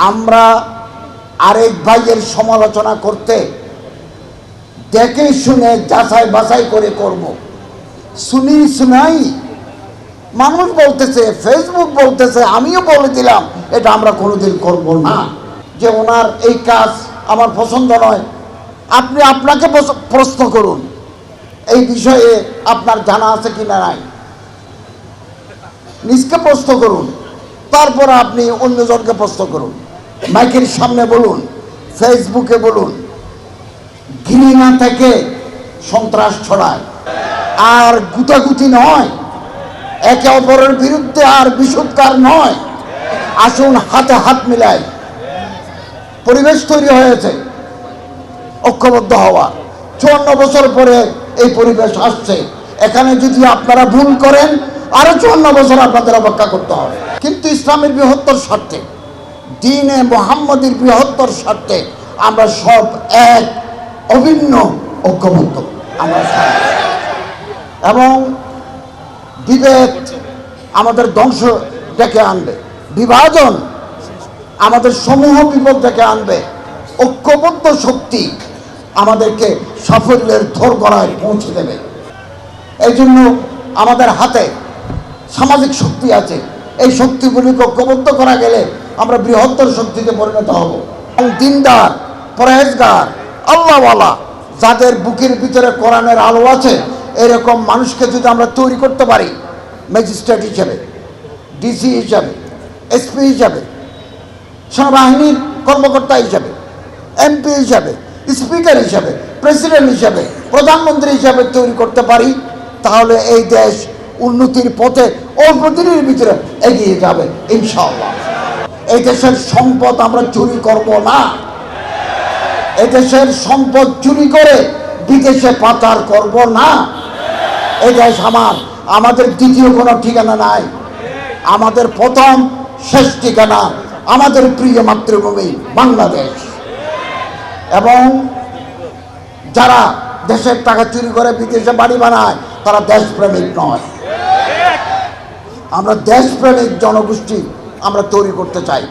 আমরা আরেক ভাইয়ের সমালোচনা করতে দেখে শুনে যাচাই বাছাই করে করব। শুনাই মানুষ বলতেছে, ফেসবুক বলতেছে, আমিও বলে দিলাম, এটা আমরা কোনোদিন করব না। যে ওনার এই কাজ আমার পছন্দ নয়, আপনি আপনাকে প্রশ্ন করুন এই বিষয়ে আপনার জানা আছে কি না নাই, নিজকে প্রশ্ন করুন, তারপর আপনি অন্যজনকে প্রশ্ন করুন। মাইকের সামনে বলুন, ফেসবুকে বলুন, ঘৃণা থেকে সন্ত্রাস ছড়ায়, আর গুতাগুতি নয়, একে অপরের বিরুদ্ধে আর বিষোদ্গার নয়। আসুন হাতে হাত মিলাই, পরিবেশ তৈরি হয়েছে ঐক্যবদ্ধ হওয়া। 54 বছর পরে এই পরিবেশ আসছে। এখানে যদি আপনারা ভুল করেন আরো 54 বছর আপনাদের অপেক্ষা করতে হবে। কিন্তু ইসলামের বৃহত্তর স্বার্থে, দ্বীনে মুহাম্মদের বৃহত্তর স্বার্থে আমরা সব এক, অভিন্ন, ঐক্যবদ্ধ আমরা সব। এবং বিভেদ আমাদের ধ্বংস ডেকে আনবে, বিভাজন আমাদের সমূহ বিপদ ডেকে আনবে। ঐক্যবদ্ধ শক্তি আমাদেরকে সাফল্যের দোরগোড়ায় পৌঁছে দেবে। এই জন্য আমাদের হাতে সামাজিক শক্তি আছে। এই শক্তিগুলিকে ঐক্যবদ্ধ করা গেলে আমরা বৃহত্তর শক্তিতে পরিণত হব। এবং দিনদার, পরহেজগার, আল্লাহওয়ালা, যাদের বুকের ভিতরে কোরআনের আলো আছে, এরকম মানুষকে যদি আমরা তৈরি করতে পারি, ম্যাজিস্ট্রেট হিসেবে, ডিসি হিসাবে, এসপি হিসাবে, সেনাবাহিনীর কর্মকর্তা হিসাবে, এমপি হিসাবে, স্পিকার হিসাবে, প্রেসিডেন্ট হিসাবে, প্রধানমন্ত্রী হিসাবে তৈরি করতে পারি, তাহলে এই দেশ উন্নতির পথে অল্প দিনের ভিতরে এগিয়ে যাবে ইনশাআল্লাহ। এই দেশের সম্পদ আমরা চুরি করব না। এই দেশের সম্পদ চুরি করে বিদেশে পাচার করব না। এই দেশ আমাদের দ্বিতীয় কোনো ঠিকানা নাই। আমাদের প্রথম শেষ ঠিকানা আমাদের প্রিয় মাতৃভূমি বাংলাদেশ। এবং যারা দেশের টাকা চুরি করে বিদেশে বাড়ি বানায়, তারা দেশপ্রেমিক নয়। আমরা দেশপ্রেমিক জনগোষ্ঠী আমরা তৈরি করতে চাই।